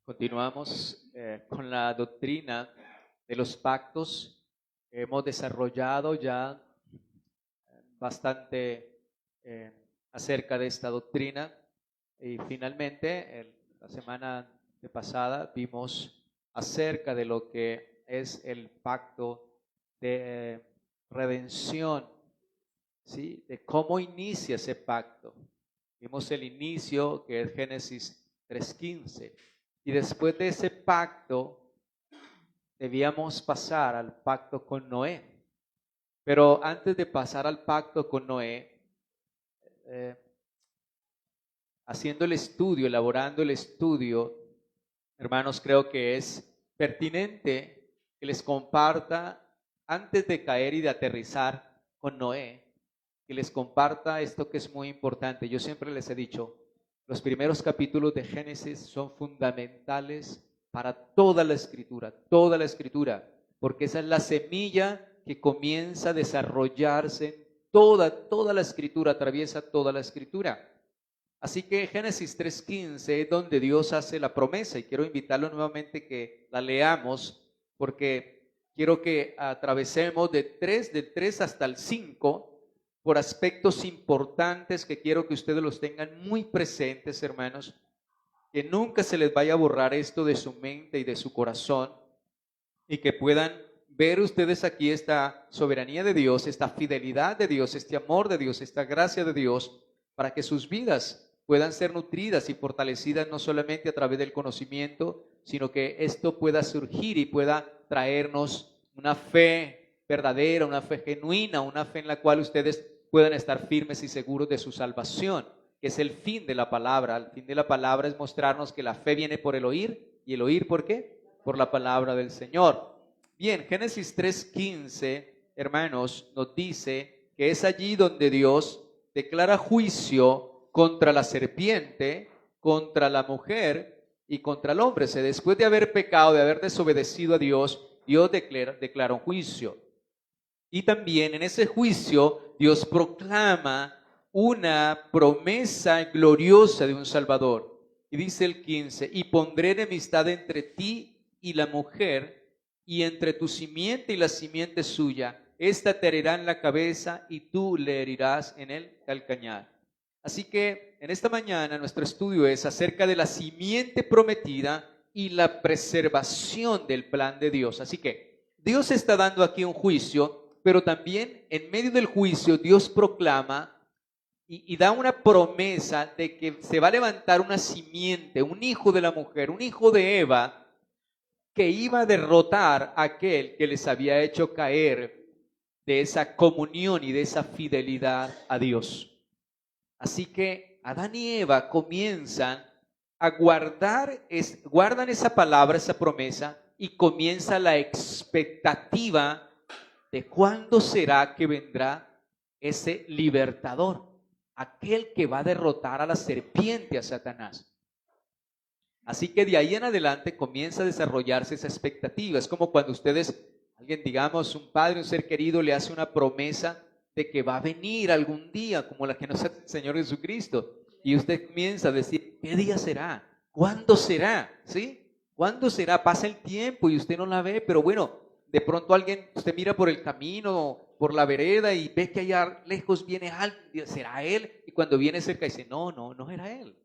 Continuamos con la doctrina de los pactos. Hemos desarrollado ya bastante eh, acerca de esta doctrina y finalmente la semana pasada vimos acerca de lo que es el pacto de redención, ¿sí? De cómo inicia ese pacto. Vimos el inicio, que es Génesis 3:15. Y después de ese pacto, debíamos pasar al pacto con Noé. Pero antes de pasar al pacto con Noé, eh, haciendo el estudio, elaborando el estudio, hermanos, creo que es pertinente que les comparta, antes de caer y de aterrizar con Noé, que les comparta esto que es muy importante. Yo siempre les he dicho, los primeros capítulos de Génesis son fundamentales para toda la escritura, porque esa es la semilla que comienza a desarrollarse, toda la escritura, atraviesa toda la escritura. Así que Génesis 3:15 es donde Dios hace la promesa y quiero invitarlo nuevamente que la leamos porque quiero que atravesemos del 3 hasta el 5 por aspectos importantes que quiero que ustedes los tengan muy presentes, hermanos, que nunca se les vaya a borrar esto de su mente y de su corazón y que puedan ver ustedes aquí esta soberanía de Dios, esta fidelidad de Dios, este amor de Dios, esta gracia de Dios, para que sus vidas puedan ser nutridas y fortalecidas no solamente a través del conocimiento, sino que esto pueda surgir y pueda traernos una fe verdadera, una fe genuina, una fe en la cual ustedes puedan estar firmes y seguros de su salvación, que es el fin de la palabra. El fin de la palabra es mostrarnos que la fe viene por el oír, y el oír ¿por qué? Por la palabra del Señor. Bien, Génesis 3:15, hermanos, nos dice que es allí donde Dios declara juicio contra la serpiente, contra la mujer y contra el hombre. Después de haber pecado, de haber desobedecido a Dios, Dios declara un juicio. Y también en ese juicio Dios proclama una promesa gloriosa de un Salvador. Y dice el 15, y pondré enemistad entre ti y la mujer, y entre tu simiente y la simiente suya. Esta te herirá en la cabeza y tú le herirás en el calcañar. Así que en esta mañana nuestro estudio es acerca de la simiente prometida y la preservación del plan de Dios. Así que Dios está dando aquí un juicio, pero también en medio del juicio Dios proclama y da una promesa de que se va a levantar una simiente, un hijo de la mujer, un hijo de Eva, que iba a derrotar a aquel que les había hecho caer de esa comunión y de esa fidelidad a Dios. Así que Adán y Eva comienzan a guardan esa palabra, esa promesa, y comienza la expectativa de cuándo será que vendrá ese libertador, aquel que va a derrotar a la serpiente, a Satanás. Así que de ahí en adelante comienza a desarrollarse esa expectativa. Es como cuando ustedes, alguien, digamos, un padre, un ser querido, le hace una promesa de que va a venir algún día, como la que nos hace el Señor Jesucristo. Y usted comienza a decir, ¿qué día será? ¿Cuándo será? ¿Sí? ¿Cuándo será? Pasa el tiempo y usted no la ve, pero bueno, de pronto usted mira por el camino, por la vereda y ve que allá lejos viene alguien, ¿será él? Y cuando viene cerca dice, no era él.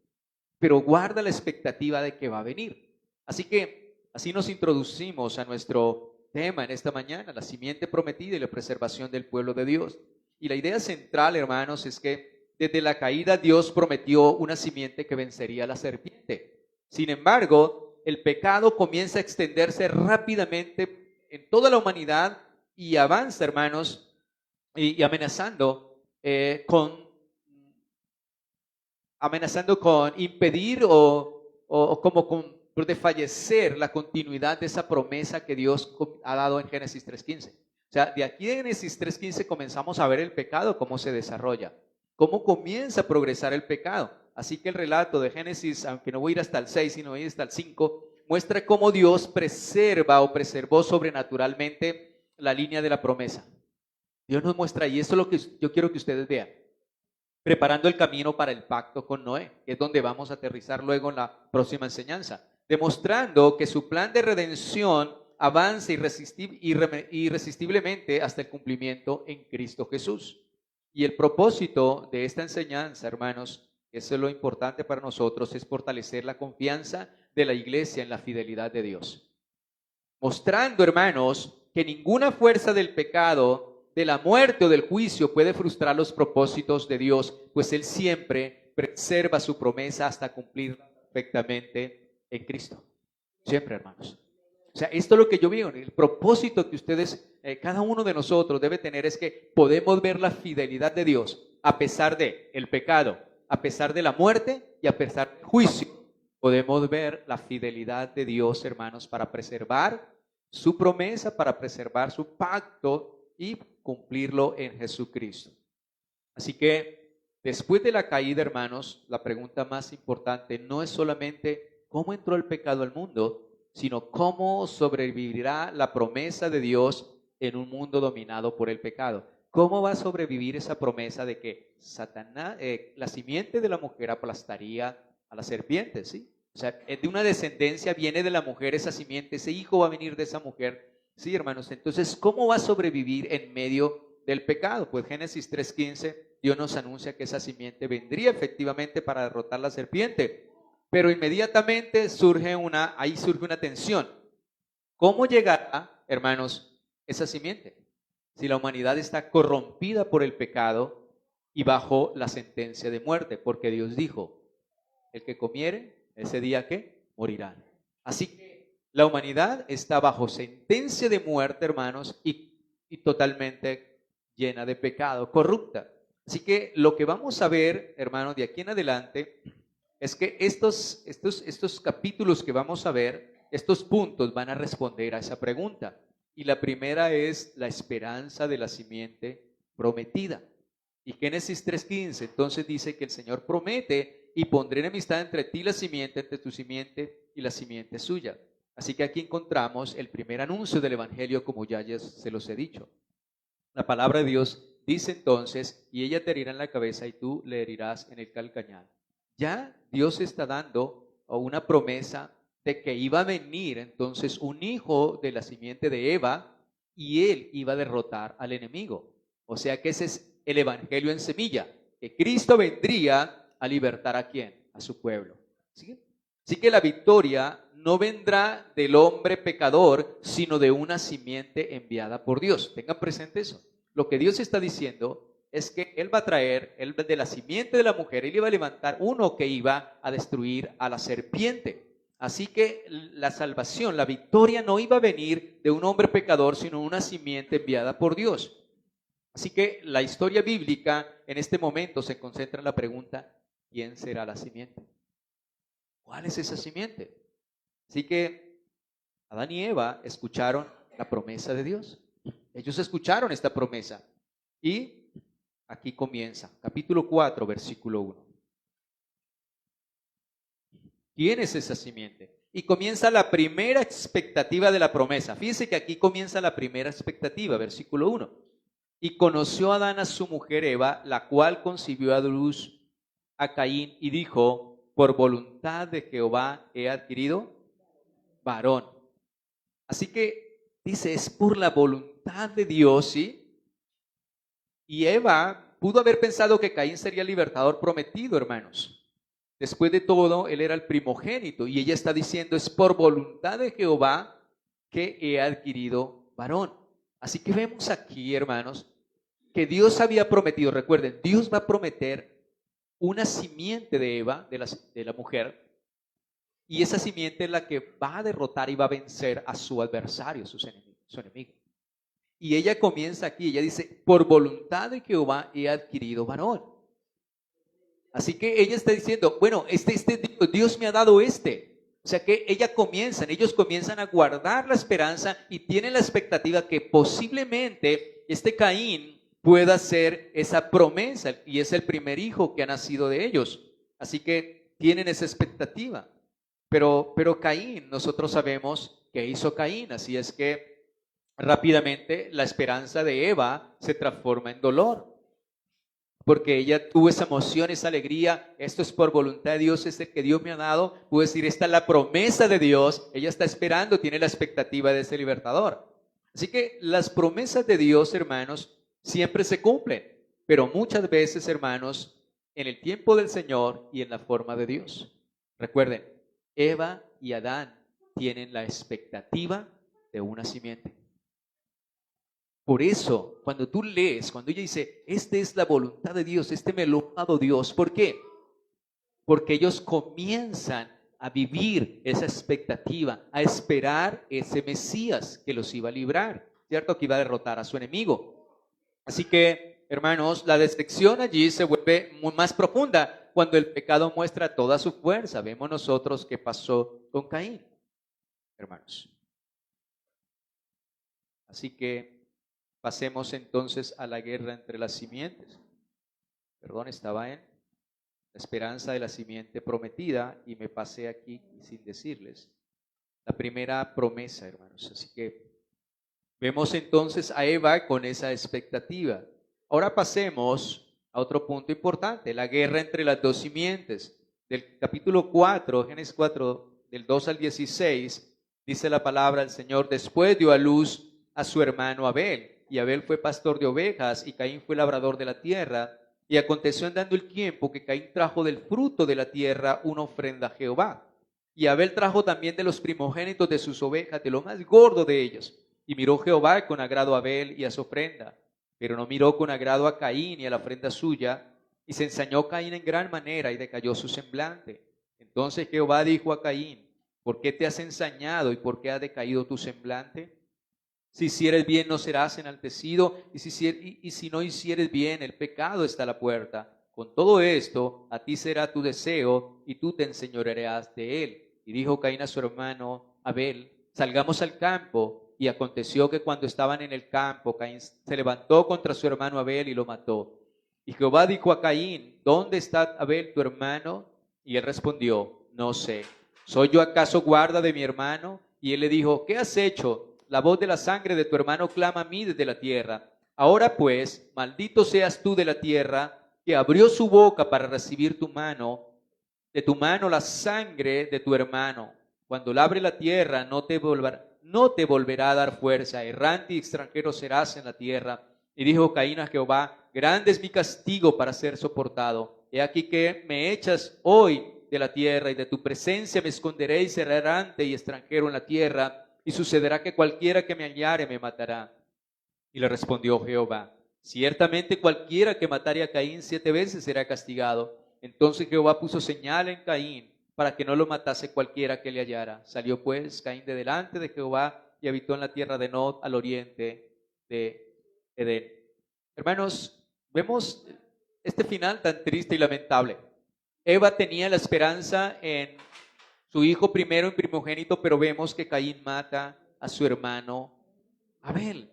Pero guarda la expectativa de que va a venir. Así que así nos introducimos a nuestro tema en esta mañana, la simiente prometida y la preservación del pueblo de Dios. Y la idea central, hermanos, es que desde la caída Dios prometió una simiente que vencería a la serpiente. Sin embargo, el pecado comienza a extenderse rápidamente en toda la humanidad y avanza, hermanos, y amenazando con impedir o como con desfallecer la continuidad de esa promesa que Dios ha dado en Génesis 3:15. O sea, de aquí en Génesis 3:15 comenzamos a ver el pecado, cómo se desarrolla, cómo comienza a progresar el pecado. Así que el relato de Génesis, aunque no voy a ir hasta el 6, sino voy a ir hasta el 5, muestra cómo Dios preserva o preservó sobrenaturalmente la línea de la promesa. Dios nos muestra, y esto es lo que yo quiero que ustedes vean, preparando el camino para el pacto con Noé, que es donde vamos a aterrizar luego en la próxima enseñanza. demostrando que su plan de redención avanza irresistiblemente hasta el cumplimiento en Cristo Jesús. Y el propósito de esta enseñanza, hermanos, eso es lo importante para nosotros, es fortalecer la confianza de la iglesia en la fidelidad de Dios. Mostrando, hermanos, que ninguna fuerza del pecado, de la muerte o del juicio puede frustrar los propósitos de Dios, pues Él siempre preserva su promesa hasta cumplirla perfectamente en Cristo. Siempre, hermanos. O sea, esto es lo que yo veo. El propósito que ustedes, cada uno de nosotros debe tener es que podemos ver la fidelidad de Dios a pesar de el pecado, a pesar de la muerte y a pesar del juicio. Podemos ver la fidelidad de Dios, hermanos, para preservar su promesa, para preservar su pacto y cumplirlo en Jesucristo. Así que después de la caída, hermanos, la pregunta más importante no es solamente cómo entró el pecado al mundo, sino cómo sobrevivirá la promesa de Dios en un mundo dominado por el pecado. ¿Cómo va a sobrevivir esa promesa de que Satanás, la simiente de la mujer aplastaría a la serpiente? ¿Sí? O sea, de una descendencia viene de la mujer esa simiente, ese hijo va a venir de esa mujer. Sí, hermanos, entonces, ¿cómo va a sobrevivir en medio del pecado? Pues Génesis 3:15, Dios nos anuncia que esa simiente vendría efectivamente para derrotar la serpiente. Pero inmediatamente surge una tensión. ¿Cómo llegará, hermanos, esa simiente? Si la humanidad está corrompida por el pecado y bajo la sentencia de muerte, porque Dios dijo, el que comiere, ese día que morirá. Así que la humanidad está bajo sentencia de muerte, hermanos, y totalmente llena de pecado, corrupta. Así que lo que vamos a ver, hermanos, de aquí en adelante, es que estos capítulos que vamos a ver, estos puntos van a responder a esa pregunta. Y la primera es la esperanza de la simiente prometida. Y Génesis 3:15 entonces dice que el Señor promete y pondré enemistad entre ti y la simiente, entre tu simiente y la simiente suya. Así que aquí encontramos el primer anuncio del Evangelio, como ya se los he dicho. La palabra de Dios dice entonces, y ella te herirá en la cabeza y tú le herirás en el calcañar. Ya Dios está dando una promesa de que iba a venir entonces un hijo de la simiente de Eva y él iba a derrotar al enemigo. O sea que ese es el evangelio en semilla, que Cristo vendría a libertar ¿a quién? A su pueblo. ¿Sí? Así que la victoria no vendrá del hombre pecador, sino de una simiente enviada por Dios. Tengan presente eso. Lo que Dios está diciendo es que Él va a traer, Él de la simiente de la mujer, Él iba a levantar uno que iba a destruir a la serpiente. Así que la salvación, la victoria no iba a venir de un hombre pecador, sino una simiente enviada por Dios. Así que la historia bíblica en este momento se concentra en la pregunta, ¿quién será la simiente? ¿Cuál es esa simiente? Así que Adán y Eva escucharon la promesa de Dios. Ellos escucharon esta promesa y aquí comienza, capítulo 4, versículo 1. ¿Quién es esa simiente? Y comienza la primera expectativa de la promesa. Fíjense que aquí comienza la primera expectativa, versículo 1. Y conoció Adán a su mujer Eva, la cual concibió a luz a Caín y dijo, por voluntad de Jehová he adquirido varón. Así que dice, es por la voluntad de Dios, ¿sí? Y Eva pudo haber pensado que Caín sería el libertador prometido, hermanos. Después de todo, él era el primogénito y ella está diciendo, es por voluntad de Jehová que he adquirido varón. Así que vemos aquí, hermanos, que Dios había prometido, recuerden, Dios va a prometer una simiente de Eva, de la mujer, y esa simiente es la que va a derrotar y va a vencer a su adversario, su enemigo. Y ella comienza aquí, ella dice, por voluntad de Jehová he adquirido varón. Así que ella está diciendo, bueno, Dios me ha dado O sea que ellos comienzan a guardar la esperanza y tienen la expectativa que posiblemente este Caín pueda ser esa promesa y es el primer hijo que ha nacido de ellos. Así que tienen esa expectativa. Pero Caín, nosotros sabemos que hizo Caín, así es que rápidamente la esperanza de Eva se transforma en dolor. porque ella tuvo esa emoción, esa alegría. Esto es por voluntad de Dios, es el que Dios me ha dado. Puedo decir, esta es la promesa de Dios. Ella está esperando, tiene la expectativa de ese libertador. Así que las promesas de Dios, hermanos, siempre se cumplen, pero muchas veces, hermanos, en el tiempo del Señor y en la forma de Dios. Recuerden, Eva y Adán tienen la expectativa de una simiente. Por eso, cuando tú lees, cuando ella dice, esta es la voluntad de Dios, este me lo ha dado Dios, ¿por qué? Porque ellos comienzan a vivir esa expectativa, a esperar ese Mesías que los iba a librar, ¿cierto? Que iba a derrotar a su enemigo. Así que, hermanos, la decepción allí se vuelve más profunda cuando el pecado muestra toda su fuerza. Vemos nosotros qué pasó con Caín, hermanos. Así que pasemos entonces a la guerra entre las simientes. Perdón, estaba en la esperanza de la simiente prometida y me pasé aquí sin decirles la primera promesa, hermanos. Así que vemos entonces a Eva con esa expectativa. Ahora pasemos a otro punto importante, la guerra entre las dos simientes. Del capítulo 4, Génesis 4, del 2 al 16, dice la palabra del Señor, después dio a luz a su hermano Abel, y Abel fue pastor de ovejas, y Caín fue labrador de la tierra. Y aconteció andando el tiempo que Caín trajo del fruto de la tierra una ofrenda a Jehová. Y Abel trajo también de los primogénitos de sus ovejas, de lo más gordo de ellos. Y miró Jehová con agrado a Abel y a su ofrenda, pero no miró con agrado a Caín y a la ofrenda suya. Y se ensañó Caín en gran manera y decayó su semblante. Entonces Jehová dijo a Caín, ¿por qué te has ensañado y por qué ha decaído tu semblante? Si hicieres bien no serás enaltecido, y si no hicieres bien, el pecado está a la puerta. Con todo esto, a ti será tu deseo, y tú te enseñorearás de él. Y dijo Caín a su hermano Abel, salgamos al campo. Y aconteció que cuando estaban en el campo, Caín se levantó contra su hermano Abel y lo mató. Y Jehová dijo a Caín, ¿dónde está Abel tu hermano? Y él respondió, no sé. ¿Soy yo acaso guarda de mi hermano? Y él le dijo, ¿qué has hecho? La voz de la sangre de tu hermano clama a mí desde la tierra. Ahora pues, maldito seas tú de la tierra, que abrió su boca para recibir de tu mano la sangre de tu hermano. Cuando labre la tierra, no te volverá a dar fuerza. Errante y extranjero serás en la tierra. Y dijo Caín a Jehová, grande es mi castigo para ser soportado. He aquí que me echas hoy de la tierra, y de tu presencia me esconderé y seré errante y extranjero en la tierra. Y sucederá que cualquiera que me hallare me matará. Y le respondió Jehová, ciertamente cualquiera que matare a Caín 7 veces será castigado. Entonces Jehová puso señal en Caín para que no lo matase cualquiera que le hallara. Salió pues Caín de delante de Jehová y habitó en la tierra de Nod, al oriente de Edén. Hermanos, vemos este final tan triste y lamentable. Eva tenía la esperanza en su hijo primero en primogénito, pero vemos que Caín mata a su hermano Abel.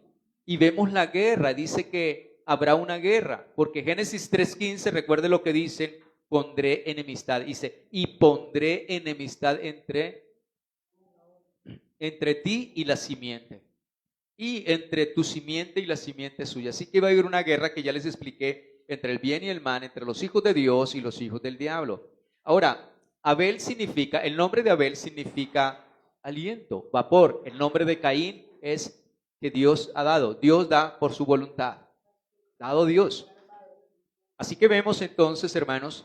Y vemos la guerra, dice que habrá una guerra, porque Génesis 3:15, recuerde lo que dice, pondré enemistad, dice, y pondré enemistad entre ti y la simiente, y entre tu simiente y la simiente suya. Así que va a haber una guerra que ya les expliqué, entre el bien y el mal, entre los hijos de Dios y los hijos del diablo. Ahora, el nombre de Abel significa aliento, vapor. El nombre de Caín es que Dios ha dado. Dios da por su voluntad. Dado Dios. Así que vemos entonces, hermanos,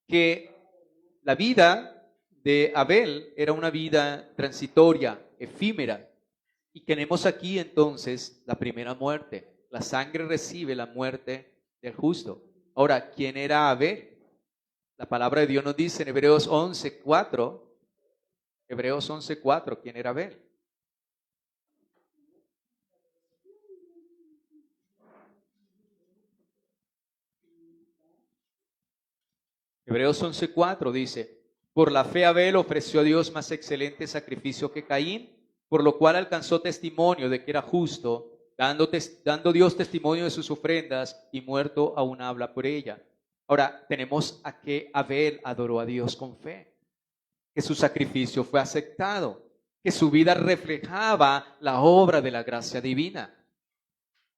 que la vida de Abel era una vida transitoria, efímera. Y tenemos aquí entonces la primera muerte. La sangre recibe la muerte del justo. Ahora, ¿quién era Abel? La palabra de Dios nos dice en Hebreos 11:4, ¿quién era Abel? Hebreos 11:4 dice, por la fe Abel ofreció a Dios más excelente sacrificio que Caín, por lo cual alcanzó testimonio de que era justo, dando Dios testimonio de sus ofrendas, y muerto aún habla por ella. Ahora, tenemos a que Abel adoró a Dios con fe, que su sacrificio fue aceptado, que su vida reflejaba la obra de la gracia divina.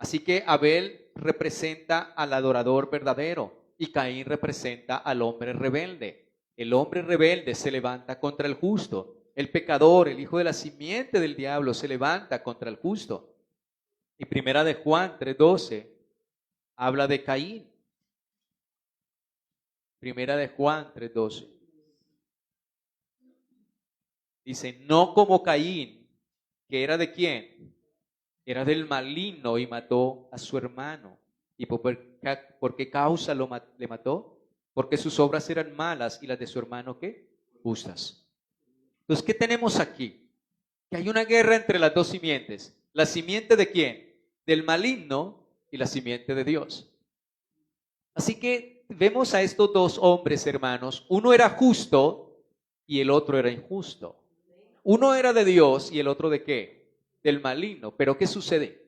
Así que Abel representa al adorador verdadero y Caín representa al hombre rebelde. El hombre rebelde se levanta contra el justo. El pecador, el hijo de la simiente del diablo, se levanta contra el justo. Y primera de Juan 3:12 habla de Caín. Primera de Juan 3:12. Dice, no como Caín, que era de quién? Era del maligno y mató a su hermano. ¿Y por qué causa le mató? Porque sus obras eran malas y las de su hermano, ¿qué? Justas. Entonces, ¿qué tenemos aquí? Que hay una guerra entre las dos simientes. ¿La simiente de quién? Del maligno y la simiente de Dios. Así que vemos a estos dos hombres, hermanos. Uno era justo y el otro era injusto. Uno era de Dios y el otro de qué? Del maligno. Pero ¿qué sucede?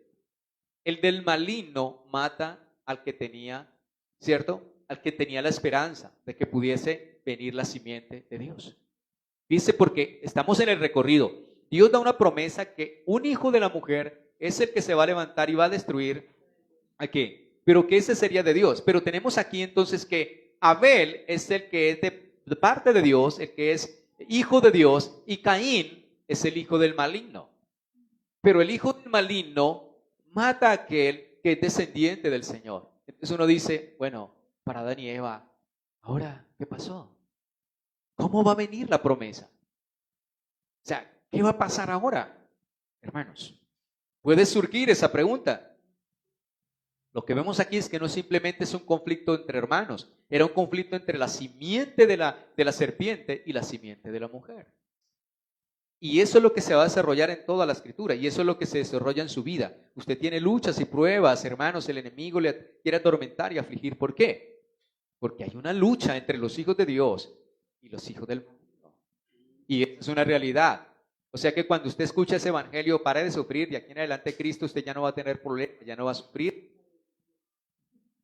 El del maligno mata al que tenía, ¿cierto? Al que tenía la esperanza de que pudiese venir la simiente de Dios. Dice, porque estamos en el recorrido. Dios da una promesa que un hijo de la mujer es el que se va a levantar y va a destruir ¿a qué? Pero que ese sería de Dios. Pero tenemos aquí entonces que Abel es el que es de parte de Dios, el que es hijo de Dios, y Caín es el hijo del maligno. Pero el hijo del maligno mata a aquel que es descendiente del Señor. Entonces uno dice, bueno, para Adán y Eva, ahora, ¿qué pasó? ¿Cómo va a venir la promesa? O sea, ¿qué va a pasar ahora? Hermanos, puede surgir esa pregunta. Lo que vemos aquí es que no simplemente es un conflicto entre hermanos, era un conflicto entre la simiente de la serpiente y la simiente de la mujer. Y eso es lo que se va a desarrollar en toda la escritura, y eso es lo que se desarrolla en su vida. Usted tiene luchas y pruebas, hermanos, el enemigo le quiere atormentar y afligir. ¿Por qué? Porque hay una lucha entre los hijos de Dios y los hijos del mundo. Y esa es una realidad. O sea que cuando usted escucha ese evangelio, pare de sufrir, de aquí en adelante Cristo usted ya no va a tener problemas, ya no va a sufrir.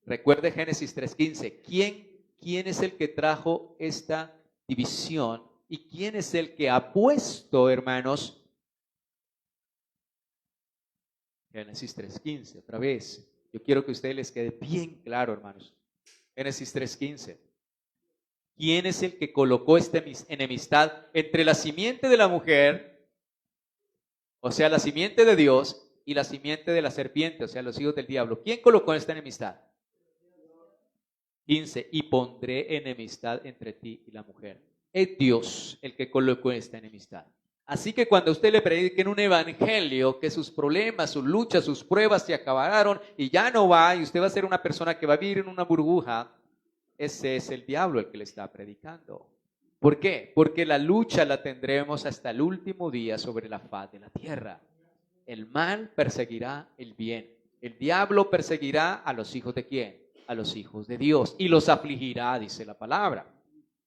Recuerde Génesis 3:15. ¿Quién es el que trajo esta división? ¿Y quién es el que ha puesto, hermanos? Génesis 3:15, otra vez. Yo quiero que a ustedes les quede bien claro, hermanos. Génesis 3:15. ¿Quién es el que colocó esta enemistad entre la simiente de la mujer, o sea, la simiente de Dios, y la simiente de la serpiente, o sea, los hijos del diablo? ¿Quién colocó esta enemistad? 15. Y pondré enemistad entre ti y la mujer. Es Dios el que colocó esta enemistad. Así que cuando usted le prediquen un evangelio, que sus problemas, sus luchas, sus pruebas se acabaron y ya no va, y usted va a ser una persona que va a vivir en una burbuja, ese es el diablo el que le está predicando. ¿Por qué? Porque la lucha la tendremos hasta el último día sobre la faz de la tierra. El mal perseguirá el bien. El diablo perseguirá a los hijos de ¿quién? A los hijos de Dios, y los afligirá, dice la palabra.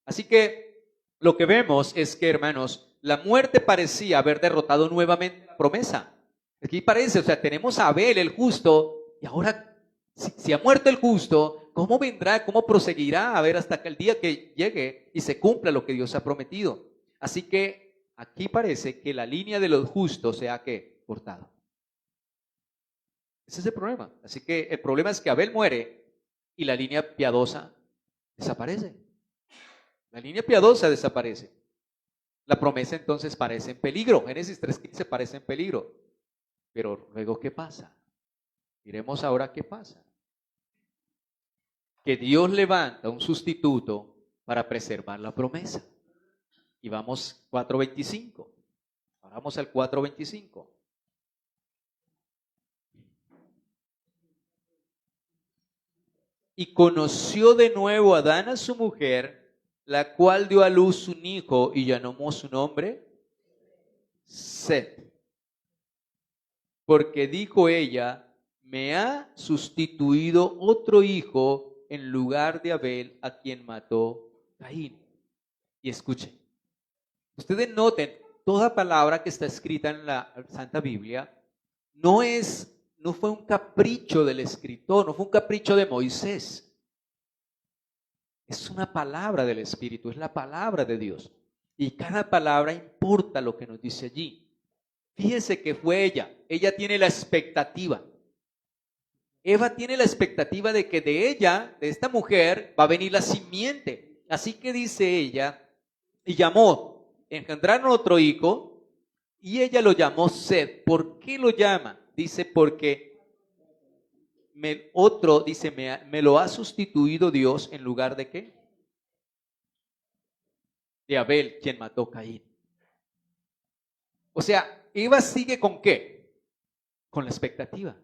Así que lo que vemos es que, hermanos, la muerte parecía haber derrotado nuevamente la promesa. Aquí parece, o sea, tenemos a Abel, el justo, y ahora, si ha muerto el justo, ¿cómo vendrá, cómo proseguirá a ver hasta que el día que llegue y se cumpla lo que Dios ha prometido? Así que aquí parece que la línea de los justos se ha ¿qué? Cortado. Ese es el problema. Así que el problema es que Abel muere y la línea piadosa desaparece. La línea piadosa desaparece. La promesa entonces parece en peligro. Génesis 3:15 parece en peligro. Pero luego, ¿qué pasa? Miremos ahora qué pasa. Que Dios levanta un sustituto para preservar la promesa. Y vamos 4:25. Ahora vamos al 4:25. Y conoció de nuevo Adán a su mujer, la cual dio a luz un hijo y llamó su nombre Set. Porque dijo ella, me ha sustituido otro hijo en lugar de Abel, a quien mató Caín. Y escuchen, ustedes noten, toda palabra que está escrita en la Santa Biblia no fue un capricho del escritor, no fue un capricho de Moisés. Es una palabra del Espíritu, es la palabra de Dios. Y cada palabra importa lo que nos dice allí. Fíjense que fue ella tiene la expectativa. Eva tiene la expectativa de que de ella, de esta mujer, va a venir la simiente. Así que dice ella, y engendraron otro hijo, y ella lo llamó Set. ¿Por qué lo llama? Dice, porque me lo ha sustituido Dios en lugar de ¿qué? De Abel, quien mató a Caín. O sea, Eva sigue con ¿qué? Con la expectativa.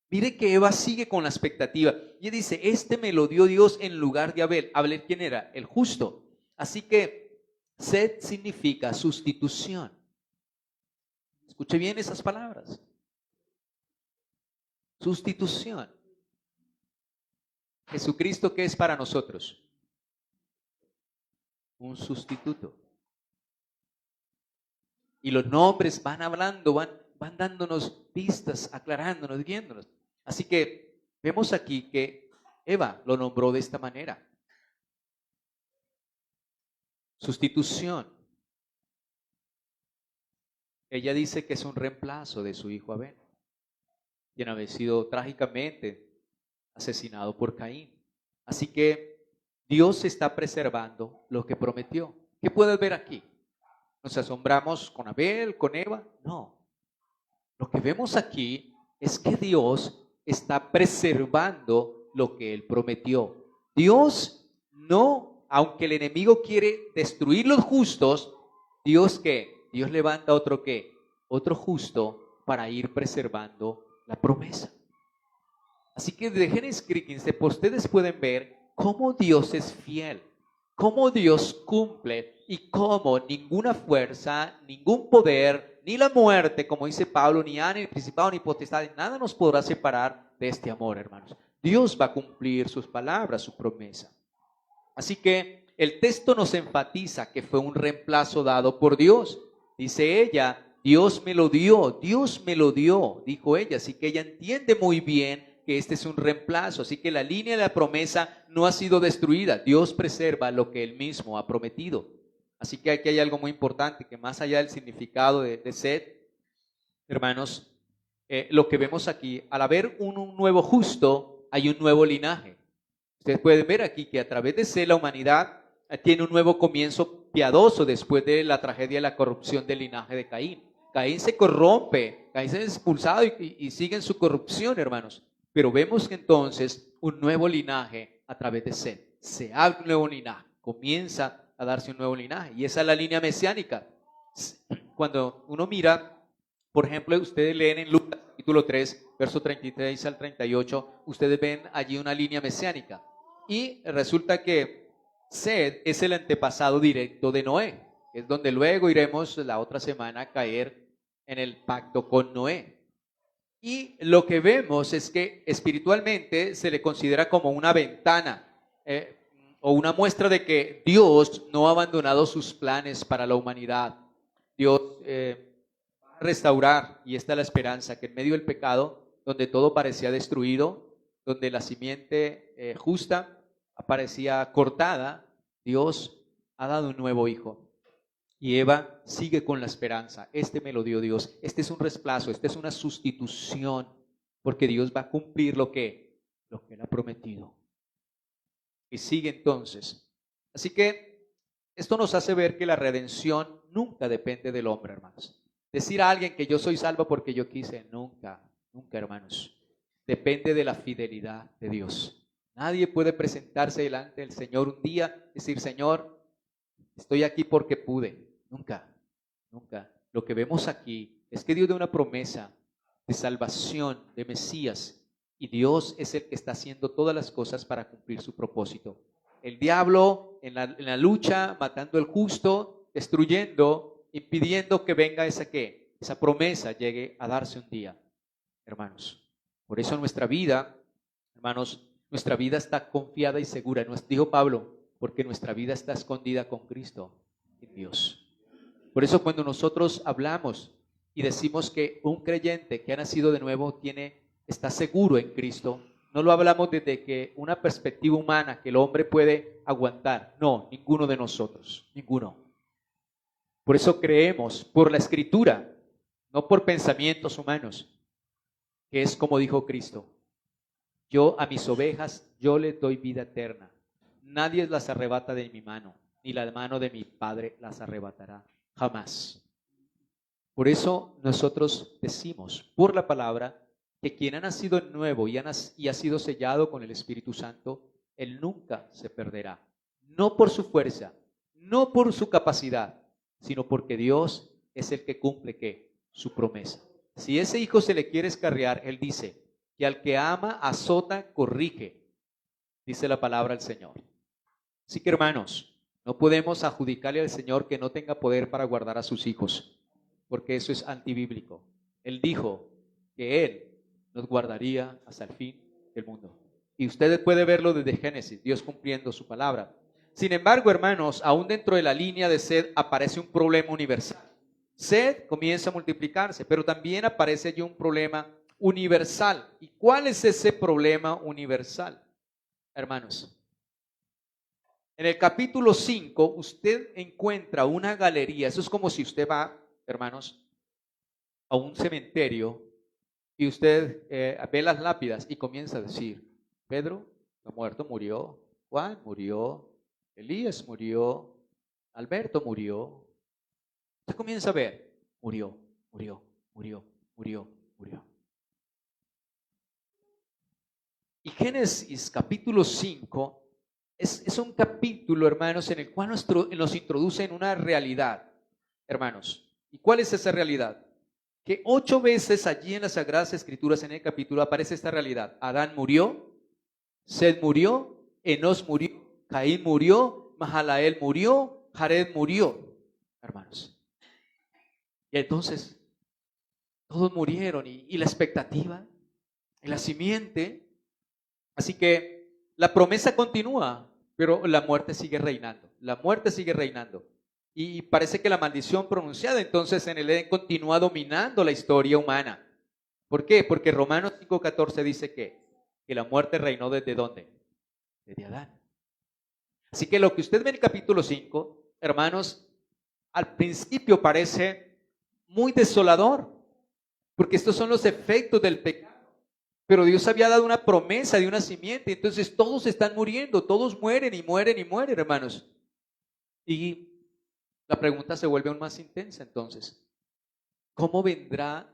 Mire que Eva sigue con la expectativa. Y dice, este me lo dio Dios en lugar de Abel. ¿Abel quién era? El justo. Así que Set significa sustitución. Escuche bien esas palabras. Sustitución. Jesucristo, ¿qué es para nosotros? Un sustituto. Y los nombres van hablando, van dándonos pistas, aclarándonos, guiándonos. Así que vemos aquí que Eva lo nombró de esta manera. Sustitución. Ella dice que es un reemplazo de su hijo Abel, quien había sido trágicamente asesinado por Caín. Así que Dios está preservando lo que prometió. ¿Qué puedes ver aquí? ¿Nos asombramos con Abel, con Eva? No. Lo que vemos aquí es que Dios está preservando lo que Él prometió. Dios no, aunque el enemigo quiere destruir los justos, Dios ¿qué? Dios levanta otro ¿qué? Otro justo para ir preservando la promesa. Así que de Génesis 15, pues ustedes pueden ver cómo Dios es fiel, cómo Dios cumple y cómo ninguna fuerza, ningún poder, ni la muerte, como dice Pablo, ni ánimo, ni principado, ni potestad, nada nos podrá separar de este amor, hermanos. Dios va a cumplir sus palabras, su promesa. Así que el texto nos enfatiza que fue un reemplazo dado por Dios. Dice ella, Dios me lo dio, dijo ella. Así que ella entiende muy bien que este es un reemplazo. Así que la línea de la promesa no ha sido destruida. Dios preserva lo que Él mismo ha prometido. Así que aquí hay algo muy importante, que más allá del significado de Set, hermanos, lo que vemos aquí, al haber un nuevo justo, hay un nuevo linaje. Ustedes pueden ver aquí que a través de Set la humanidad tiene un nuevo comienzo piadoso después de la tragedia y la corrupción del linaje de Caín. Caín se corrompe, Caín se ha expulsado y sigue en su corrupción, hermanos. Pero vemos que entonces un nuevo linaje a través de Set. Se abre un nuevo linaje, comienza a darse un nuevo linaje. Y esa es la línea mesiánica. Cuando uno mira, por ejemplo, ustedes leen en Lucas capítulo 3, verso 33 al 38, ustedes ven allí una línea mesiánica. Y resulta que Set es el antepasado directo de Noé. Es donde luego iremos la otra semana a caer en el pacto con Noé. Y lo que vemos es que espiritualmente se le considera como una ventana o una muestra de que Dios no ha abandonado sus planes para la humanidad. Dios va a restaurar, y esta es la esperanza, que en medio del pecado, donde todo parecía destruido, donde la simiente justa parecía cortada, Dios ha dado un nuevo hijo. Y Eva sigue con la esperanza. Este me lo dio Dios. Este es un reemplazo, esta es una sustitución, porque Dios va a cumplir lo que Él ha prometido. Y sigue entonces. Así que esto nos hace ver que la redención nunca depende del hombre, hermanos. Decir a alguien que yo soy salvo porque yo quise, nunca, nunca, hermanos. Depende de la fidelidad de Dios. Nadie puede presentarse delante del Señor un día y decir, Señor, estoy aquí porque pude. Nunca, nunca. Lo que vemos aquí es que Dios da una promesa de salvación, de Mesías, y Dios es el que está haciendo todas las cosas para cumplir su propósito. El diablo en la lucha, matando al justo, destruyendo, impidiendo que venga esa promesa llegue a darse un día, hermanos. Por eso nuestra vida, hermanos, nuestra vida está confiada y segura. Dijo Pablo, porque nuestra vida está escondida con Cristo en Dios. Por eso cuando nosotros hablamos y decimos que un creyente que ha nacido de nuevo está seguro en Cristo, no lo hablamos desde que una perspectiva humana que el hombre puede aguantar. No, ninguno de nosotros, ninguno. Por eso creemos por la Escritura, no por pensamientos humanos. que es como dijo Cristo: yo a mis ovejas, yo les doy vida eterna. Nadie las arrebata de mi mano, ni la mano de mi Padre las arrebatará jamás. Por eso nosotros decimos por la palabra que quien ha nacido de nuevo y ha sido sellado con el Espíritu Santo, él nunca se perderá. No por su fuerza, no por su capacidad, sino porque Dios es el que cumple ¿qué? Su promesa. Si ese hijo se le quiere escarriar, él dice que al que ama, azota, corrige, dice la palabra del Señor. Así que, hermanos, no podemos adjudicarle al Señor que no tenga poder para guardar a sus hijos, porque eso es antibíblico. Él dijo que Él nos guardaría hasta el fin del mundo. Y usted puede verlo desde Génesis, Dios cumpliendo su palabra. Sin embargo, hermanos, aún dentro de la línea de sed aparece un problema universal. Sed comienza a multiplicarse, pero también aparece allí un problema universal. ¿Y cuál es ese problema universal, hermanos? En el capítulo 5 usted encuentra una galería. Eso es como si usted va, hermanos, a un cementerio y usted ve las lápidas y comienza a decir: Pedro, el muerto, murió. Juan murió. Elías murió. Alberto murió. Usted comienza a ver: murió, murió, murió, murió, murió. Y Génesis capítulo 5 es un capítulo, hermanos, en el cual nos introduce en una realidad, hermanos. ¿Y cuál es esa realidad? Que 8 veces allí en las Sagradas Escrituras, en el capítulo, aparece esta realidad. Adán murió, Sed murió, Enos murió, Caín murió, Mahalael murió, Jared murió, hermanos. Y entonces, todos murieron y la expectativa, y la simiente. Así que la promesa continúa, pero la muerte sigue reinando. La muerte sigue reinando. Y parece que la maldición pronunciada entonces en el Edén continúa dominando la historia humana. ¿Por qué? Porque Romanos 5:14 dice que la muerte reinó ¿desde dónde? Desde Adán. Así que lo que usted ve en el capítulo 5, hermanos, al principio parece muy desolador, porque estos son los efectos del pecado. Pero Dios había dado una promesa de una simiente, entonces todos están muriendo, todos mueren y mueren y mueren, hermanos. Y la pregunta se vuelve aún más intensa entonces. ¿Cómo vendrá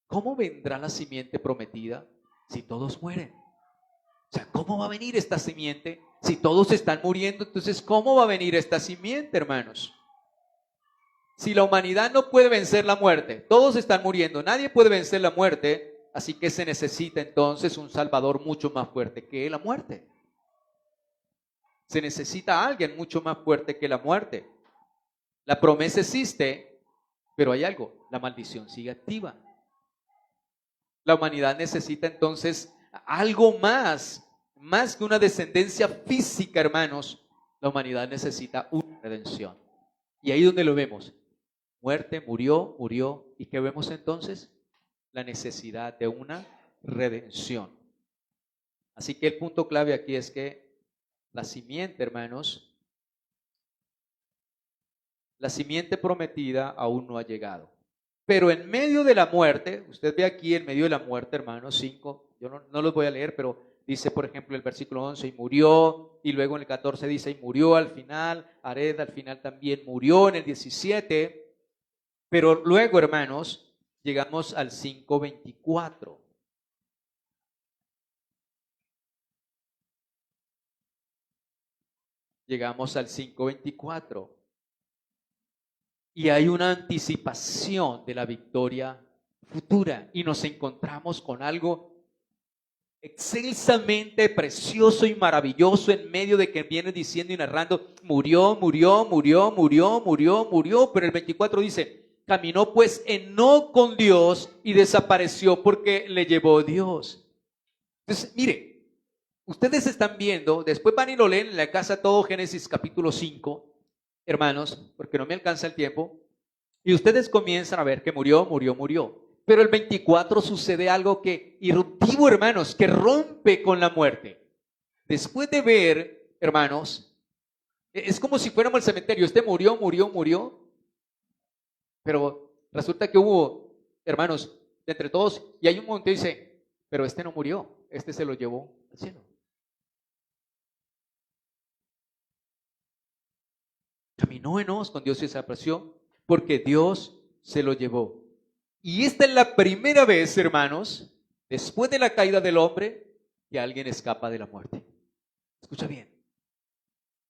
la simiente prometida si todos mueren? O sea, ¿cómo va a venir esta simiente si todos están muriendo? Entonces, ¿cómo va a venir esta simiente, hermanos? Si la humanidad no puede vencer la muerte, todos están muriendo, nadie puede vencer la muerte. Así que se necesita entonces un Salvador mucho más fuerte que la muerte. Se necesita a alguien mucho más fuerte que la muerte. La promesa existe, pero hay algo: la maldición sigue activa. La humanidad necesita entonces algo más que una descendencia física, hermanos. La humanidad necesita una redención. Y ahí donde lo vemos: muerte, murió, ¿y qué vemos entonces? La necesidad de una redención. Así que el punto clave aquí es que la simiente, hermanos, la simiente prometida aún no ha llegado. Pero en medio de la muerte, usted ve aquí en medio de la muerte, hermanos, 5, yo no los voy a leer, pero dice, por ejemplo, el versículo 11, y murió, y luego en el 14 dice, y murió al final, Ared al final también murió en el 17, pero luego, hermanos, llegamos al 5:24. Llegamos al 5:24. Y hay una anticipación de la victoria futura. Y nos encontramos con algo excelsamente precioso y maravilloso en medio de que viene diciendo y narrando, murió, murió, murió, murió, murió, murió. Pero el 24 dice, caminó pues Enoc con Dios y desapareció porque le llevó Dios. Entonces, mire, ustedes están viendo, después van y lo leen en la casa todo Génesis capítulo 5, hermanos, porque no me alcanza el tiempo, y ustedes comienzan a ver que murió, murió, murió. Pero el 24 sucede algo que irruptivo, hermanos, que rompe con la muerte. Después de ver, hermanos, es como si fuéramos al cementerio, este murió, murió, murió, pero resulta que hubo, hermanos, de entre todos, y hay un momento que dice, pero este no murió, este se lo llevó al cielo. Caminó Enós con Dios y desapareció porque Dios se lo llevó. Y esta es la primera vez, hermanos, después de la caída del hombre, que alguien escapa de la muerte. Escucha bien.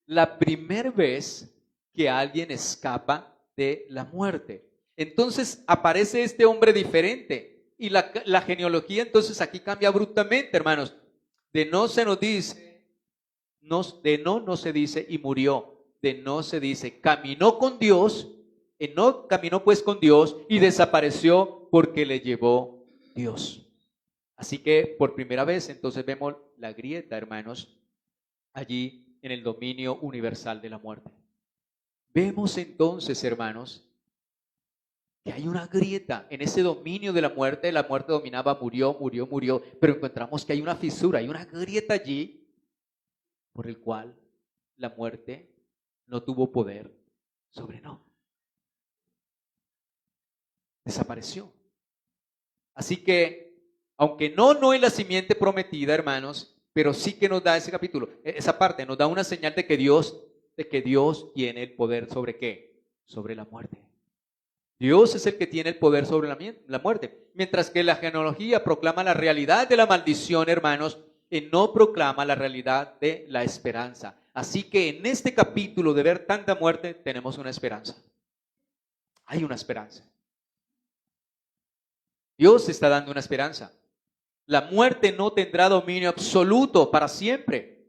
La primera vez que alguien escapa de la muerte. Entonces aparece este hombre diferente. Y la genealogía entonces aquí cambia abruptamente, hermanos. De no se nos dice, de no se dice y murió. De no se dice, caminó con Dios, no caminó pues con Dios y desapareció porque le llevó Dios. Así que por primera vez entonces vemos la grieta, hermanos, allí en el dominio universal de la muerte. Vemos entonces, hermanos, que hay una grieta en ese dominio de la muerte dominaba, murió, pero encontramos que hay una fisura, hay una grieta allí por el cual la muerte no tuvo poder sobre no. Desapareció. Así que, aunque no es la simiente prometida, hermanos, pero sí que nos da ese capítulo, esa parte, nos da una señal de que Dios tiene el poder sobre ¿qué? Sobre la muerte. Dios es el que tiene el poder sobre la muerte. Mientras que la genealogía proclama la realidad de la maldición, hermanos, y no proclama la realidad de la esperanza. Así que en este capítulo de ver tanta muerte tenemos una esperanza. Hay una esperanza. Dios está dando una esperanza. La muerte no tendrá dominio absoluto para siempre.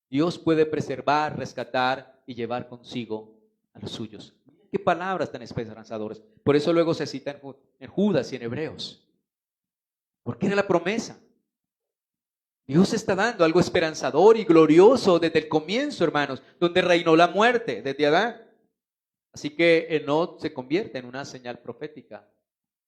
Dios puede preservar, rescatar y llevar consigo a los suyos. Qué palabras tan esperanzadoras. Por eso luego se cita en Judas y en Hebreos. Porque era la promesa. Dios está dando algo esperanzador y glorioso desde el comienzo, hermanos, donde reinó la muerte, desde Adán. Así que Enoc se convierte en una señal profética,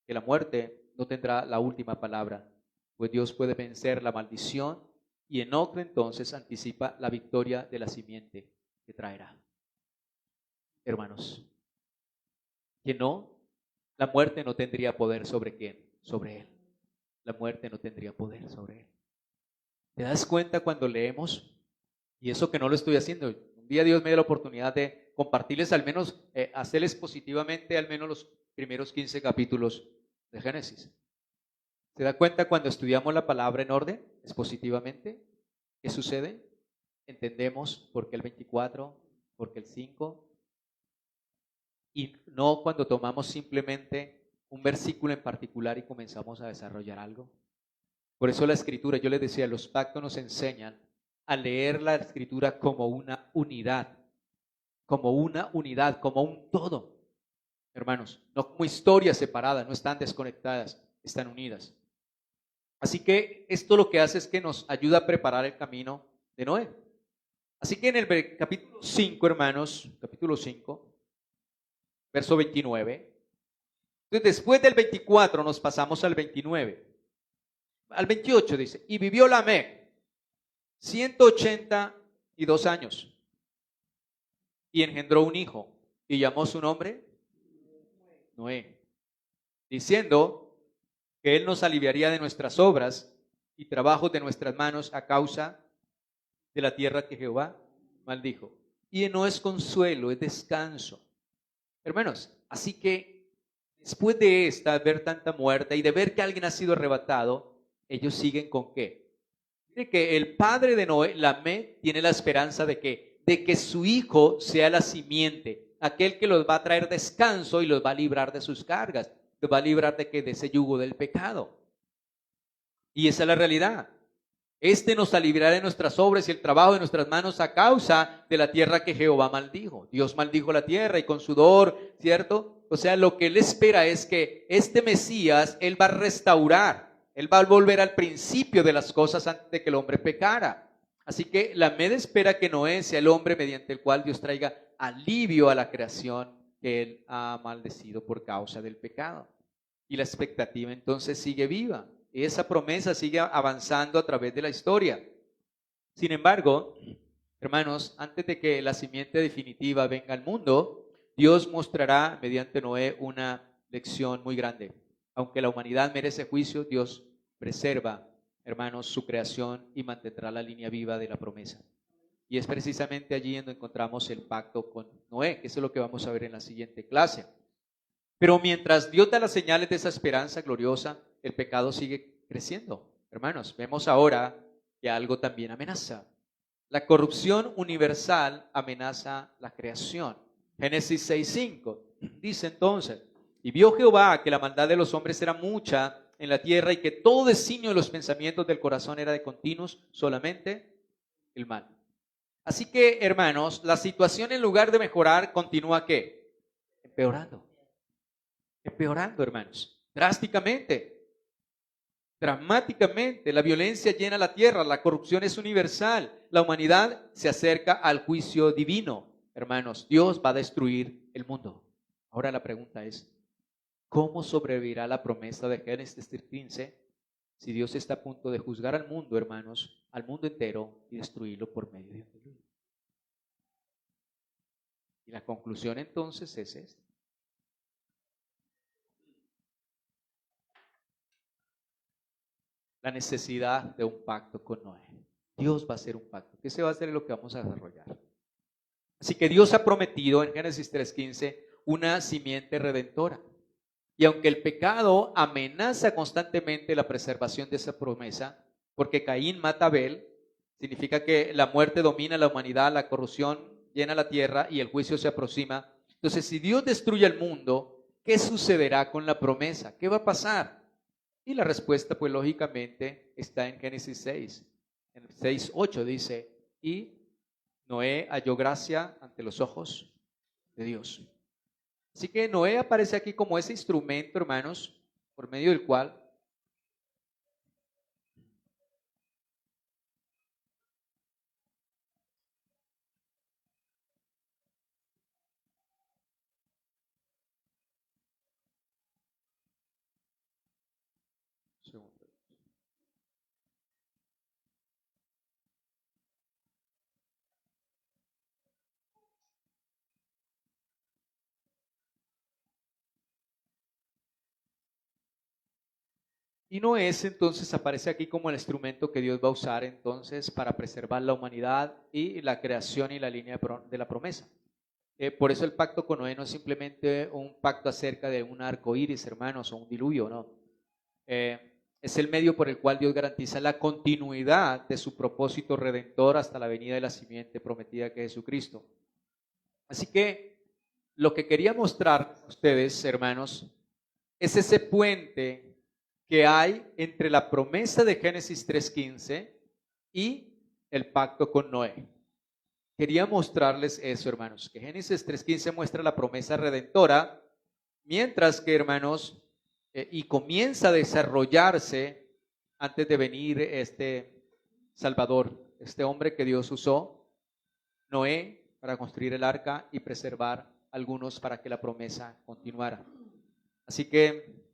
que la muerte no tendrá la última palabra, pues Dios puede vencer la maldición y Enoc entonces anticipa la victoria de la simiente que traerá. Hermanos, que no, la muerte no tendría poder sobre quién, sobre él. La muerte no tendría poder sobre él. ¿Te das cuenta cuando leemos? Y eso que no lo estoy haciendo. Un día Dios me dio la oportunidad de compartirles al menos, hacerles positivamente al menos los primeros 15 capítulos de Génesis. ¿Se da cuenta cuando estudiamos la palabra en orden, expositivamente? ¿Qué sucede? Entendemos por qué el 24, por qué el 5. Y no cuando tomamos simplemente un versículo en particular y comenzamos a desarrollar algo. Por eso la escritura, yo les decía, los pactos nos enseñan a leer la escritura como una unidad, como un todo. Hermanos, no como historias separadas, no están desconectadas, están unidas. Así que esto lo que hace es que nos ayuda a preparar el camino de Noé. Así que en el capítulo 5, hermanos, capítulo 5, verso 29. Entonces, después del 24 nos pasamos al 29. Al 28 dice, y vivió Lamec 182 años y engendró un hijo y llamó su nombre Noé, diciendo que él nos aliviaría de nuestras obras y trabajos de nuestras manos a causa de la tierra que Jehová maldijo. Y no es consuelo, es descanso. Hermanos, así que después de ver tanta muerte y de ver que alguien ha sido arrebatado, ellos siguen con ¿qué? De que el padre de Noé, Lamec, tiene la esperanza de que su hijo sea la simiente, aquel que los va a traer descanso y los va a librar de sus cargas, los va a librar de ese yugo del pecado. Y esa es la realidad. Este nos aliviará de nuestras obras y el trabajo de nuestras manos a causa de la tierra que Jehová maldijo. Dios maldijo la tierra y con sudor, ¿cierto? O sea, lo que él espera es que este Mesías, él va a restaurar. Él va a volver al principio de las cosas antes de que el hombre pecara. Así que Lamec espera que Noé sea el hombre mediante el cual Dios traiga alivio a la creación que él ha maldecido por causa del pecado. Y la expectativa entonces sigue viva. Esa promesa sigue avanzando a través de la historia. Sin embargo, hermanos, antes de que la simiente definitiva venga al mundo, Dios mostrará mediante Noé una lección muy grande. Aunque la humanidad merece juicio, Dios preserva hermanos, su creación y mantendrá la línea viva de la promesa. Y es precisamente allí donde encontramos el pacto con Noé, que eso es lo que vamos a ver en la siguiente clase. Pero mientras Dios da las señales de esa esperanza gloriosa, el pecado sigue creciendo. Hermanos, vemos ahora que algo también amenaza. La corrupción universal amenaza la creación. Génesis 6:5 dice entonces, y vio Jehová que la maldad de los hombres era mucha en la tierra y que todo designio de los pensamientos del corazón era de continuos, solamente el mal. Así que, hermanos, la situación en lugar de mejorar continúa ¿qué? Empeorando. Empeorando, hermanos, drásticamente, dramáticamente. La violencia llena la tierra, la corrupción es universal, la humanidad se acerca al juicio divino. Hermanos, Dios va a destruir el mundo. Ahora la pregunta es, ¿cómo sobrevivirá la promesa de Génesis 15 si Dios está a punto de juzgar al mundo, hermanos, al mundo entero y destruirlo por medio de un diluvio? Y la conclusión entonces es esta. La necesidad de un pacto con Noé. Dios va a hacer un pacto. ¿Qué se va a hacer? Es lo que vamos a desarrollar. Así que Dios ha prometido en Génesis 3:15 una simiente redentora. Y aunque el pecado amenaza constantemente la preservación de esa promesa, porque Caín mata a Abel, significa que la muerte domina la humanidad, la corrupción llena la tierra y el juicio se aproxima. Entonces, si Dios destruye el mundo, ¿qué sucederá con la promesa? ¿Qué va a pasar? Y la respuesta, pues lógicamente, está en Génesis 6. En 6:8 dice, y Noé halló gracia ante los ojos de Dios. Así que Noé aparece aquí como ese instrumento, hermanos, por medio del cual y Noé entonces aparece aquí como el instrumento que Dios va a usar entonces para preservar la humanidad y la creación y la línea de la promesa. Por eso el pacto con Noé no es simplemente un pacto acerca de un arco iris, hermanos, o un diluvio, no. Es el medio por el cual Dios garantiza la continuidad de su propósito redentor hasta la venida de la simiente prometida que es Jesucristo. Así que lo que quería mostrar a ustedes, hermanos, es ese puente que hay entre la promesa de Génesis 3:15 y el pacto con Noé. Quería mostrarles eso, hermanos, que Génesis 3:15 muestra la promesa redentora, mientras que, hermanos, y comienza a desarrollarse antes de venir este Salvador, este hombre que Dios usó, Noé, para construir el arca y preservar algunos para que la promesa continuara. Así que,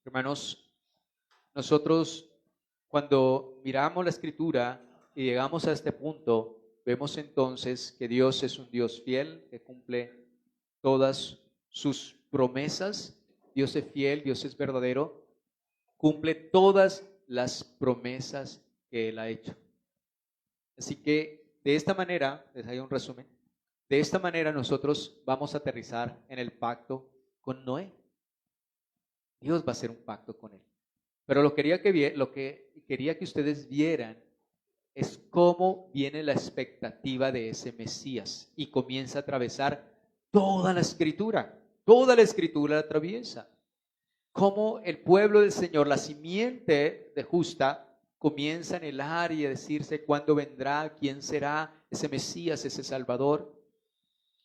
hermanos, nosotros cuando miramos la Escritura y llegamos a este punto, vemos entonces que Dios es un Dios fiel, que cumple todas sus promesas. Dios es fiel, Dios es verdadero, cumple todas las promesas que Él ha hecho. Así que de esta manera, les doy un resumen, de esta manera nosotros vamos a aterrizar en el pacto con Noé. Dios va a hacer un pacto con él. Pero lo que quería que ustedes vieran es cómo viene la expectativa de ese Mesías y comienza a atravesar toda la escritura la atraviesa. Cómo el pueblo del Señor, la simiente de justa, comienza a anhelar y a decirse cuándo vendrá, quién será ese Mesías, ese Salvador.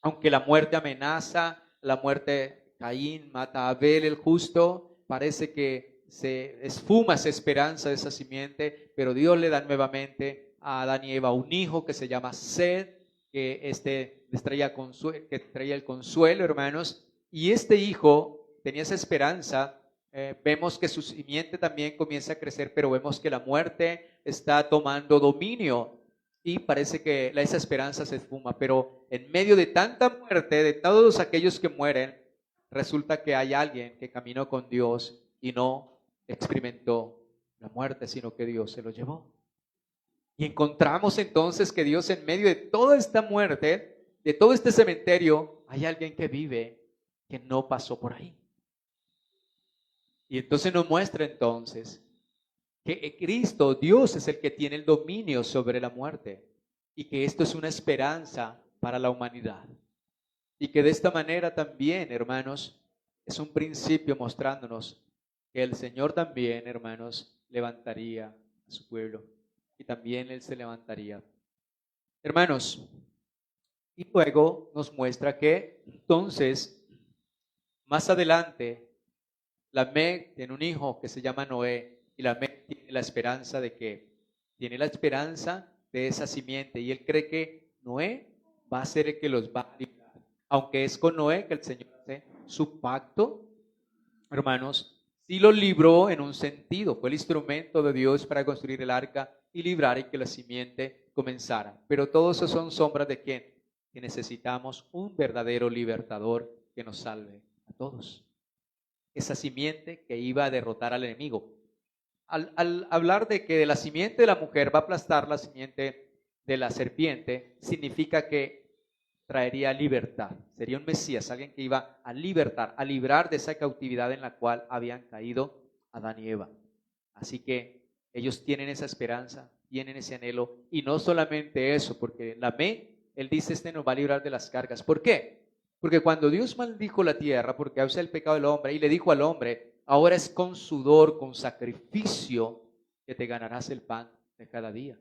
Aunque la muerte amenaza, la muerte, Caín mata a Abel el justo, parece que se esfuma esa esperanza de esa simiente, pero Dios le da nuevamente a Adán y Eva un hijo que se llama Sed, que les traía que traía el consuelo, hermanos, y este hijo tenía esa esperanza. Vemos que su simiente también comienza a crecer, pero vemos que la muerte está tomando dominio y parece que esa esperanza se esfuma. Pero en medio de tanta muerte, de todos aquellos que mueren, resulta que hay alguien que caminó con Dios y no experimentó la muerte, sino que Dios se lo llevó. Y encontramos entonces que Dios, en medio de toda esta muerte, de todo este cementerio, hay alguien que vive que no pasó por ahí. Y entonces nos muestra entonces que Cristo, Dios, es el que tiene el dominio sobre la muerte y que esto es una esperanza para la humanidad. Y que de esta manera también, hermanos, es un principio mostrándonos que el Señor también, hermanos, levantaría a su pueblo y también Él se levantaría. Hermanos, y luego nos muestra que entonces, más adelante, Lamec tiene un hijo que se llama Noé y Lamec tiene la esperanza de que, tiene la esperanza de esa simiente y él cree que Noé va a ser el que los va a librar. Aunque es con Noé que el Señor hace su pacto, hermanos, sí lo libró en un sentido, fue el instrumento de Dios para construir el arca y librar y que la simiente comenzara. Pero todo eso son sombras de ¿quién? Que necesitamos un verdadero libertador que nos salve a todos. Esa simiente que iba a derrotar al enemigo. Al hablar de que de la simiente de la mujer va a aplastar la simiente de la serpiente, significa que traería libertad. Sería un Mesías, alguien que iba a libertar, a librar de esa cautividad en la cual habían caído Adán y Eva. Así que ellos tienen esa esperanza, tienen ese anhelo, y no solamente eso, porque Lamec, él dice, este nos va a librar de las cargas. ¿Por qué? Porque cuando Dios maldijo la tierra, porque causa el pecado del hombre, y le dijo al hombre, ahora es con sudor, con sacrificio, que te ganarás el pan de cada día.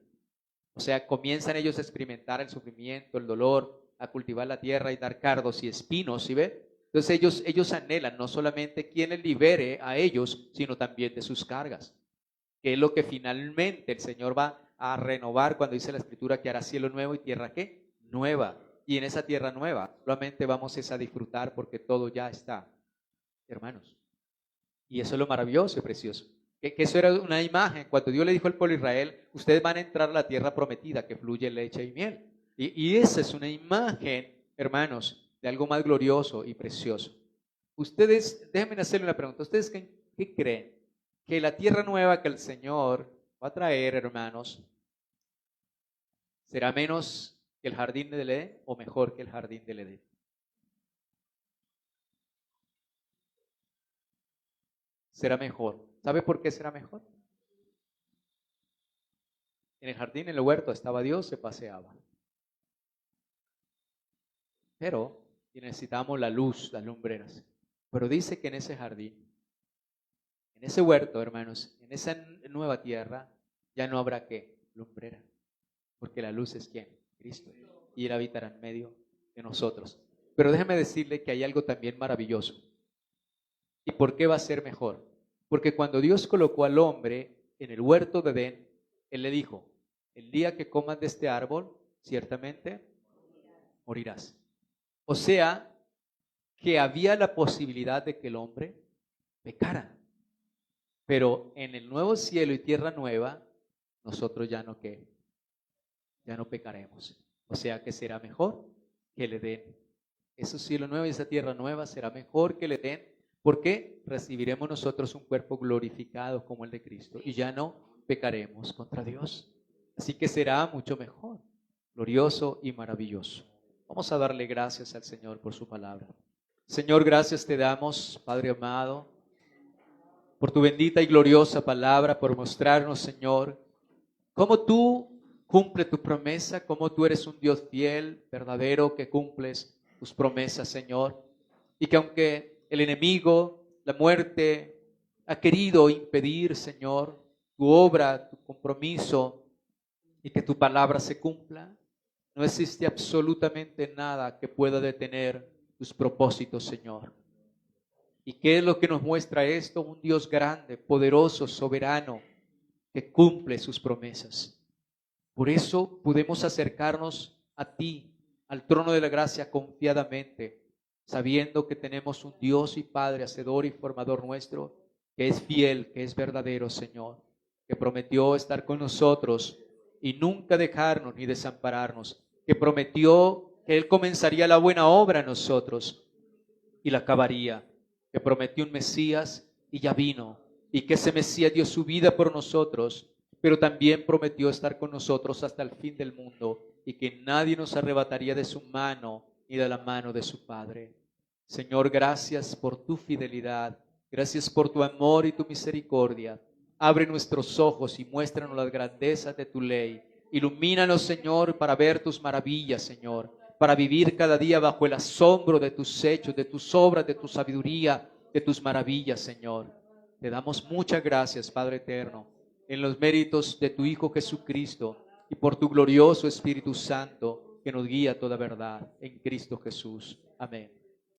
O sea, comienzan ellos a experimentar el sufrimiento, el dolor, a cultivar la tierra y dar cardos y espinos, ¿sí ve? Entonces ellos anhelan no solamente quien les libere a ellos, sino también de sus cargas, que es lo que finalmente el Señor va a renovar cuando dice la Escritura que hará cielo nuevo y tierra ¿qué? Nueva. Y en esa tierra nueva solamente vamos a disfrutar porque todo ya está, hermanos. Y eso es lo maravilloso y precioso. Que eso era una imagen. Cuando Dios le dijo al pueblo de Israel, ustedes van a entrar a la tierra prometida que fluye leche y miel. Y esa es una imagen, hermanos, de algo más glorioso y precioso. Ustedes, déjenme hacerle una pregunta. ¿Ustedes qué creen? Que la tierra nueva que el Señor va a traer, hermanos, ¿será menos que el jardín del Edén o mejor que el jardín del Edén? Será mejor. ¿Sabe por qué será mejor? En el jardín, en el huerto, estaba Dios, se paseaba. Pero necesitamos la luz, las lumbreras. Pero dice que en ese jardín, en ese huerto, hermanos, en esa nueva tierra, ya no habrá ¿qué? Lumbrera. Porque la luz es ¿quién? Cristo. Y Él habitará en medio de nosotros. Pero déjeme decirle que hay algo también maravilloso. ¿Y por qué va a ser mejor? Porque cuando Dios colocó al hombre en el huerto de Edén, Él le dijo, el día que comas de este árbol, ciertamente morirás. O sea, que había la posibilidad de que el hombre pecara. Pero en el nuevo cielo y tierra nueva, nosotros ya no ¿qué? Ya no pecaremos. O sea que será mejor que el Edén. Ese cielo nuevo y esa tierra nueva será mejor que el Edén. Porque recibiremos nosotros un cuerpo glorificado como el de Cristo y ya no pecaremos contra Dios. Así que será mucho mejor, glorioso y maravilloso. Vamos a darle gracias al Señor por su palabra. Señor, gracias te damos, Padre amado, por tu bendita y gloriosa palabra, por mostrarnos, Señor, cómo tú cumples tu promesa, cómo tú eres un Dios fiel, verdadero, que cumples tus promesas, Señor. Y que aunque el enemigo, la muerte, ha querido impedir, Señor, tu obra, tu compromiso y que tu palabra se cumpla, no existe absolutamente nada que pueda detener tus propósitos, Señor. ¿Y qué es lo que nos muestra esto? Un Dios grande, poderoso, soberano, que cumple sus promesas. Por eso podemos acercarnos a ti, al trono de la gracia confiadamente, sabiendo que tenemos un Dios y Padre, hacedor y formador nuestro, que es fiel, que es verdadero, Señor, que prometió estar con nosotros y nunca dejarnos ni desampararnos, que prometió que Él comenzaría la buena obra en nosotros y la acabaría, que prometió un Mesías y ya vino, y que ese Mesías dio su vida por nosotros, pero también prometió estar con nosotros hasta el fin del mundo y que nadie nos arrebataría de su mano ni de la mano de su Padre. Señor, gracias por tu fidelidad, gracias por tu amor y tu misericordia. Abre nuestros ojos y muéstranos las grandezas de tu ley. Ilumínanos, Señor, para ver tus maravillas, Señor, para vivir cada día bajo el asombro de tus hechos, de tus obras, de tu sabiduría, de tus maravillas, Señor. Te damos muchas gracias, Padre eterno, en los méritos de tu Hijo Jesucristo y por tu glorioso Espíritu Santo que nos guía a toda verdad en Cristo Jesús. Amén.